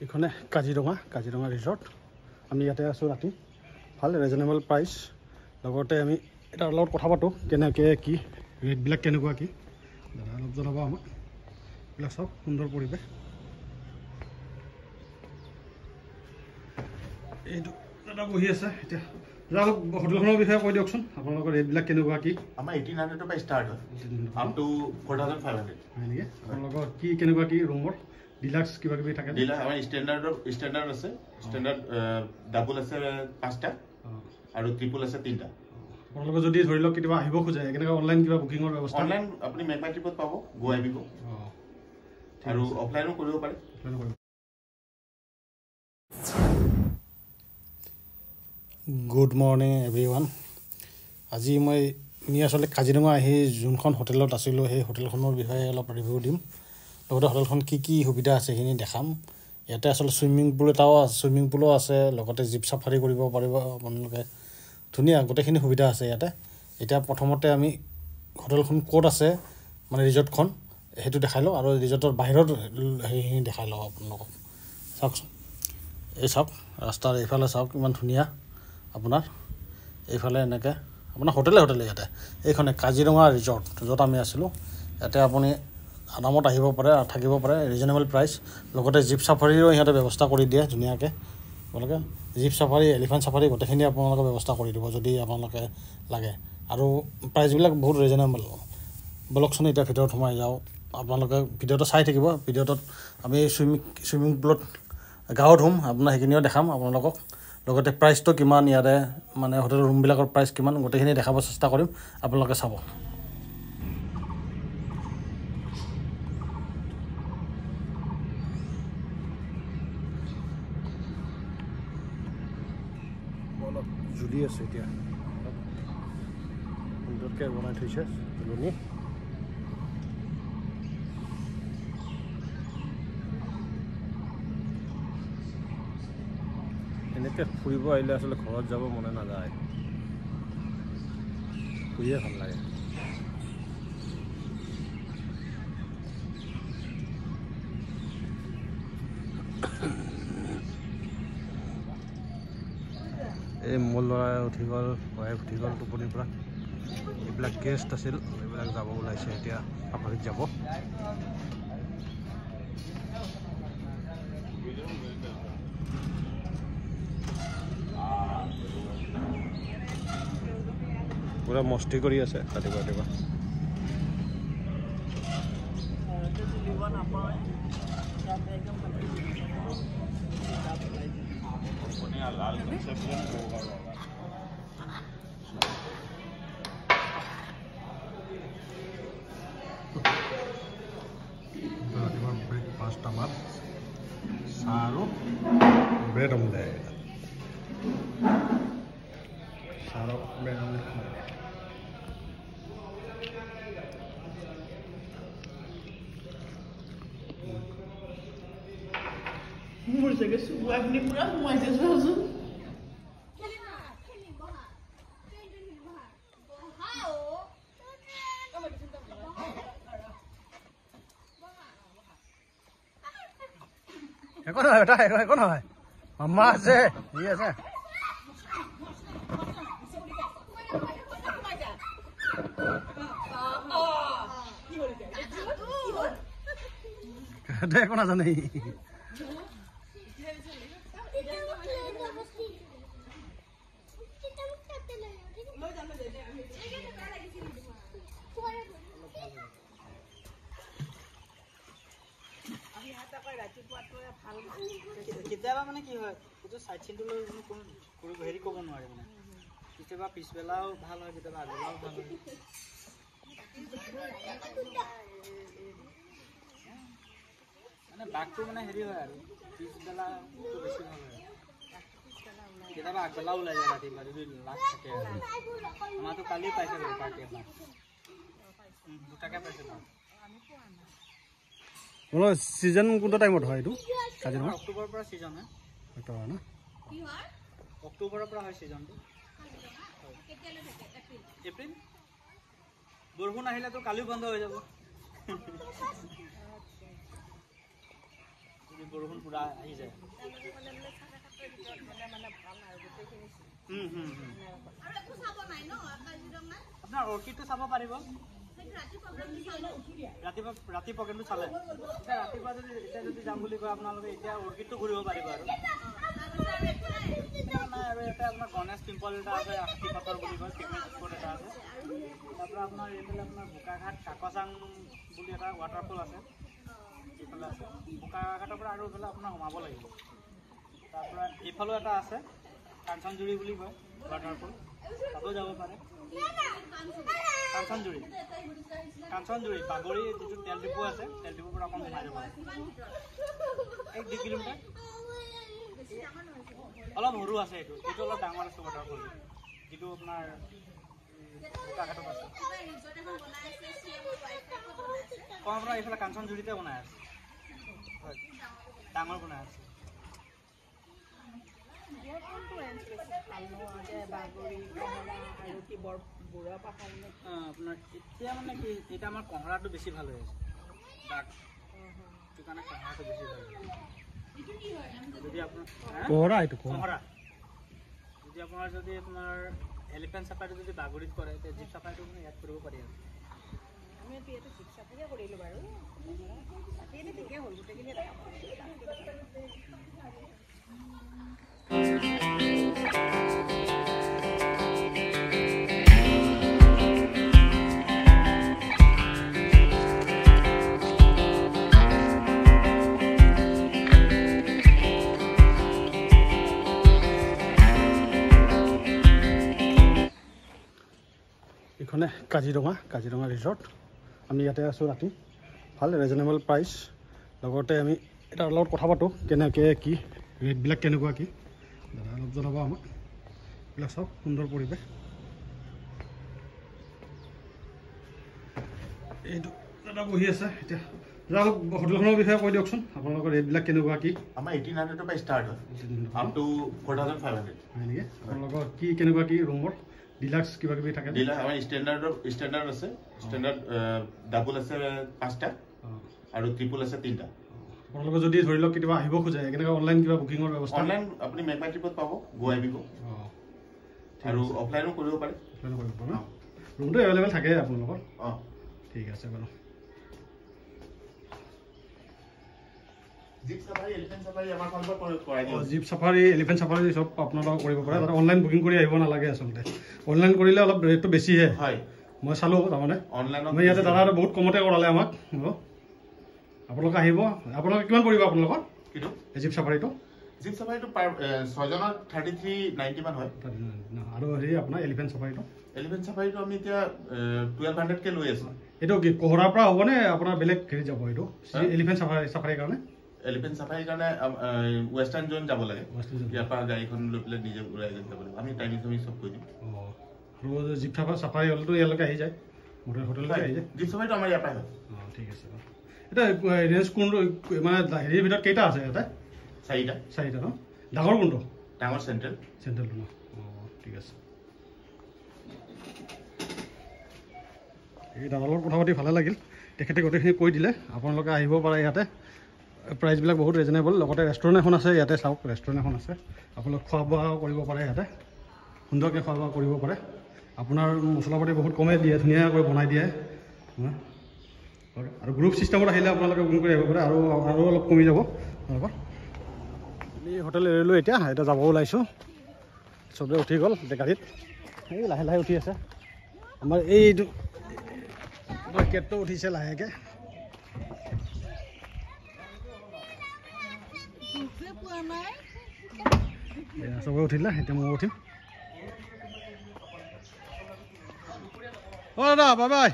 এইখনে কাজিৰঙা ৰিজৰ্ট। আমি ইয়াতে আছোঁ ৰাতি, ভাল ৰিজনেবল প্ৰাইচ। লগতে আমি এটাৰ লগত কথা পাতোঁ, কেনেকৈ কি ৰেটবিলাক কেনেকুৱা কি দাদা অলপ জনাব আমাক। এইবিলাক চাওক, সুন্দৰ পৰিৱেশ। এইটো দাদা বহি আছে এতিয়া। দাদা অলপ হোটেলখনৰ বিষয়ে কৈ দিয়কচোন, আপোনালোকৰ ৰেটবিলাক কেনেকুৱা কি? আমাৰ 1800 পৰা ষ্টাৰ্ট হয়, আপ টু 4500। হয় নেকি? আপোনালোকৰ কি কেনেকুৱা কি ৰুমৰ ডিলাক্স কিবা কিবি থাকে? ডিলাক্স আমাৰ ষ্টেণ্ডাৰ্ড আছে, ষ্টেণ্ডাৰ্ড ডাবল আছে 5টা আৰু ট্ৰিপল আছে 3টা। আপোনালোকে যদি ধৰি লওক কেতিয়াবা আহিব খোজে, কেনেকৈ অনলাইন কিবা বুকিঙৰ ব্যৱস্থা? অনলাইন আপুনি মেকমাই ট্ৰিপত পাব, গো আহিব আৰু অফলাইনো কৰিব পাৰে। Good morning everyone. আজি মই আচলতে কাজিৰঙা আহি যোনখন হোটেলত আছিলোঁ সেই হোটেলখনৰ বিষয়ে অলপ ৰিভিউ দিম। লগতে হোটেলখন কি কি সুবিধা আছে সেইখিনি দেখাম। ইয়াতে আচলতে চুইমিং পুলো আছে, লগতে জীপ চাফাৰী কৰিব পাৰিব আপোনালোকে। ধুনীয়া গোটেইখিনি সুবিধা আছে ইয়াতে। এতিয়া প্ৰথমতে আমি হোটেলখন ক'ত আছে, মানে ৰিজৰ্টখন, সেইটো দেখাই লওঁ আৰু ৰিজৰ্টৰ বাহিৰত সেইখিনি দেখাই লওঁ আপোনালোকক। চাওকচোন, এই চাওক ৰাস্তাৰ এইফালে চাওক ইমান ধুনীয়া। আপোনাৰ এইফালে এনেকৈ আপোনাৰ হোটেলে ইয়াতে এইখনে কাজিৰঙা ৰিজৰ্ট য'ত আমি আছিলোঁ। ইয়াতে আপুনি আৰামত আহিব পাৰে, থাকিব পাৰে, ৰিজনেবল প্ৰাইচ। লগতে জীপ চাফাৰীৰো সিহঁতে ব্যৱস্থা কৰি দিয়ে ধুনীয়াকৈ। আপোনালোকে জীপ চাফাৰী, এলিফেণ্ট চাফাৰী গোটেইখিনি আপোনালোকে ব্যৱস্থা কৰি দিব যদি আপোনালোকে লাগে। আৰু প্ৰাইচবিলাক বহুত ৰিজনেবল। বলকচোন এতিয়া ভিতৰত সোমাই যাওঁ। আপোনালোকে ভিডিঅ'টো চাই থাকিব। ভিডিঅ'টোত আমি চুইমিং পুলত গাও ধুম, আপোনাৰ সেইখিনিও দেখাম আপোনালোকক। লগতে প্ৰাইচটো কিমান, ইয়াতে মানে হোটেল ৰুমবিলাকৰ প্ৰাইচ কিমান, গোটেইখিনি দেখাব চেষ্টা কৰিম, আপোনালোকে চাব। অলপ জুলি আছে এতিয়া, সুন্দৰকৈ বনাই থৈছে তুলনি। এনেকৈ ফুৰিব আহিলে আচলতে ঘৰত যাব মনে নাযায়, ফুৰিয়ে ভাল লাগে। এই মোৰ ল'ৰাই উঠি গ'ল, ৱাইফ উঠি গ'ল টোপনিৰ পৰা। এইবিলাক গেষ্ট আছিল, এইবিলাক যাব ওলাইছে এতিয়া, চাফাৰীত যাব। পুৰা মস্তি কৰি আছে ৰাতিপুৱা। ব্ৰেকফাষ্ট আমাৰ চাহ আৰু ব্ৰেড অমলেট। মোৰ চাগে আপুনি পুৰা সোমাইছে চোৱাচোন। একো নহয় বেটা, একো নহয়। মাম্মা আছে, ই আছে। একো নাজানে। কেতিয়াবা মানে কি হয়, এইটো চাইড চিনটো লৈ হেৰি ক'ব নোৱাৰে মানে। কেতিয়াবা পিছবেলাও ভাল হয়, কেতিয়াবা আগবেলাও ভাল হয়। মানে বাঘটো মানে হেৰি হয় আৰু পিছবেলাটো বেছি ভাল হয়। কেতিয়াবা আগবেলাও ওলাই যায় ৰাতিপুৱা যদি লাভ থাকে আৰু। আমাৰতো কালি পাইছে পাৰ্টি এখন, 2টাকে পাইছে। ছিজন কোনটো টাইমত হয় এইটো কাজিৰঙা? অক্টোবৰৰ পৰা ছিজন হয়। অক্টোবৰৰ পৰা হয় ছিজনটো। এপ্ৰিল। বৰষুণ আহিলেতো কালিও বন্ধ হৈ যাব। বৰষুণ পুৰা আহি যায় আপোনাৰ অৰ্কিডটো চাব পাৰিব ৰাতি প্ৰগ্ৰেমটো চালে এতিয়া ৰাতিপুৱা যদি এতিয়া যদি যাম বুলি কয় আপোনালোকে এতিয়া অৰ্কিডটো ঘূৰিব পাৰিব আৰু এটা আপোনাৰ গণেশ টেম্পল এটা আছে আশী পাথৰ বুলি কয় পিকনিক স্পট এটা আছে তাৰপৰা আপোনাৰ এইফালে আপোনাৰ বোকাঘাট কাকচাং বুলি এটা ৱাটাৰফল আছে এইফালে আছে বোকাঘাটৰ পৰা আৰু এইফালে আপোনাৰ সোমাব লাগিব তাৰপৰা এইফালেও এটা আছে কাঞ্চনজুৰি বুলি কয় ৱাটাৰফল তাতো যাব পাৰে কাঞ্চনজুৰি বাগৰি যিটো তেল ডিপু আছে তেল ডিপুৰ পৰা অকণ সোমাই যাব পাৰে 1-2 কিলোমিটাৰ অলপ সৰু আছে এইটো অলপ ডাঙৰ আছে ৱাটাৰফল যিটো আপোনাৰ বোকাঘাটত আছে কম পৰা এইফালে কাঞ্চনজুৰিতে বনাই আছে হয় ডাঙৰ বনাই আছে আপোনাৰ এতিয়া মানে কি এতিয়া আমাৰ কঁহৰাটো বেছি ভাল হৈ আছে দাগ সেইটো কাৰণে কঁহৰাটো বেছি ভাল হৈ আছে যদি আপোনাৰ যদি আপোনাৰ যদি আপোনাৰ এলিফেণ্ট চাফাৰী যদি বাগৰিত কৰে তেতিয়া জীপ চাফাৰীটো মানে ইয়াত কৰিব পাৰি আৰু আমি ইয়াতে জীপ চাফাৰীয়ে কৰিলোঁ বাৰু বাকী ঠিকেই হ'ল গোটেইখিনি এইখনে কাজিৰঙা ৰিজৰ্ট আমি ইয়াতে আছোঁ ৰাতি ভাল ৰিজনেবল প্ৰাইচ লগতে আমি এটাৰ লগত কথা পাতোঁ কেনেকৈ কি ৰেটবিলাক কেনেকুৱা কি দাদা অলপ জনাব আমাক এইবিলাক চাওক সুন্দৰ পৰিৱেশ এইটো দাদা বহি আছে এতিয়া দাদা অলপ হোটেলখনৰ বিষয়ে কৈ দিয়কচোন আপোনালোকৰ ৰেটবিলাক কেনেকুৱা কি আমাৰ 1800 পৰা ষ্টাৰ্ট হয় আপ টু 4500 হয় নেকি আপোনালোকৰ কি কেনেকুৱা কি ৰুমৰ ডিলাক্স কিবা কিবি থাকে ডিলাক্স আমাৰ ষ্টেণ্ডাৰ্ড আছে ষ্টেণ্ডাৰ্ড ডাবল আছে 5টা আৰু ট্ৰিপল আছে 3টা আপোনালোকে যদি ধৰি লওক কেতিয়াবা আহিব খোজে কেনেকৈ অনলাইন কিবা বুকিঙৰ ব্যৱস্থা অনলাইন আপুনি মেপা ট্ৰিপত পাব গো আহিব আৰু অফলাইনো কৰিব পাৰে ৰুমটো এভেইলেবল থাকে আপোনালোকৰ ঠিক আছে বাৰু জীপ চাফাৰী এলিফেণ্ট চাফাৰী আমাৰ ফালৰ পৰা কৰাই দিওঁ জীপ চাফাৰী এলিফেণ্ট চাফাৰী চব আপোনালোকে কৰিব পাৰে তাতে অনলাইন বুকিং কৰি আহিব নালাগে আচলতে অনলাইন কৰিলে অলপ ৰেটটো বেছিহে হয় মই চালোঁ তাৰমানে অনলাইনত আমি ইয়াতে দাদা বহুত কমতে কৰালে আমাক আপোনালোকে আহিব আপোনালোকে কিমান পৰিব আপোনালোকৰ কিটো জীপ চাফাৰীটো 6জনৰ 3390 মান হয় আৰু হেৰি আপোনাৰ এলিফেণ্ট চাফাৰীটো আমি এতিয়া 1200 কে লৈ আছো এইটো কি কোহৰাৰ পৰা হ'বনে আপোনাৰ বেলেগ হেৰি যাব এইটো এলিফেণ্ট চাফাৰীৰ কাৰণে এলিফেণ্ট চাফাৰীৰ কাৰণে ৱেষ্টাৰ্ণ জোন যাব লাগে ইয়াৰ পৰা গাড়ীখন লৈ পেলাই নিজে উৰাই যাব লাগে আমি টাইমিং চব কৈ দিম আৰু জীপ চাফাৰী হ'লেতো ইয়ালৈকে আহি যায় হোটেললৈকে আহি যায় জীপ চাফাৰীটো আমাৰ ইয়াৰ পৰাই হয় ঠিক আছে এতিয়া ৰেঞ্জ কোনটো মানে হেৰিৰ ভিতৰত কেইটা আছে ইয়াতে 4টা ন ডাঙৰ কোনটো ডাঙৰ চেণ্ট্ৰেলটো ন ঠিক আছে এই দাদাৰ লগত কথা পাতি ভালে লাগিল তেখেতে গোটেইখিনি কৈ দিলে আপোনালোকে আহিব পাৰে ইয়াতে প্ৰাইচবিলাক বহুত ৰিজনেবল লগতে ৰেষ্টুৰেণ্ট এখন আছে ইয়াতে চাওক ৰেষ্টুৰেণ্ট এখন আছে আপোনালোক খোৱা বোৱা কৰিব পাৰে ইয়াতে সুন্দৰকৈ খোৱা বোৱা কৰিব পাৰে আপোনাৰ মছলা পাতি বহুত কমেই দিয়ে ধুনীয়াকৈ বনাই দিয়ে আৰু গ্ৰুপ ছিষ্টেমত আহিলে আপোনালোকে বুকিং কৰি আহিব পাৰে আৰু অলপ কমি যাব আপোনালোকৰ আমি হোটেল এৰিলোঁ এতিয়া যাব ওলাইছোঁ চবে উঠি গ'ল এতিয়া গাড়ীত এই লাহে লাহে উঠি আছে আমাৰ এইটো কেটটো উঠিছে লাহেকৈ চবে উঠিলে এতিয়া মই উঠিম দাদা বাই বাই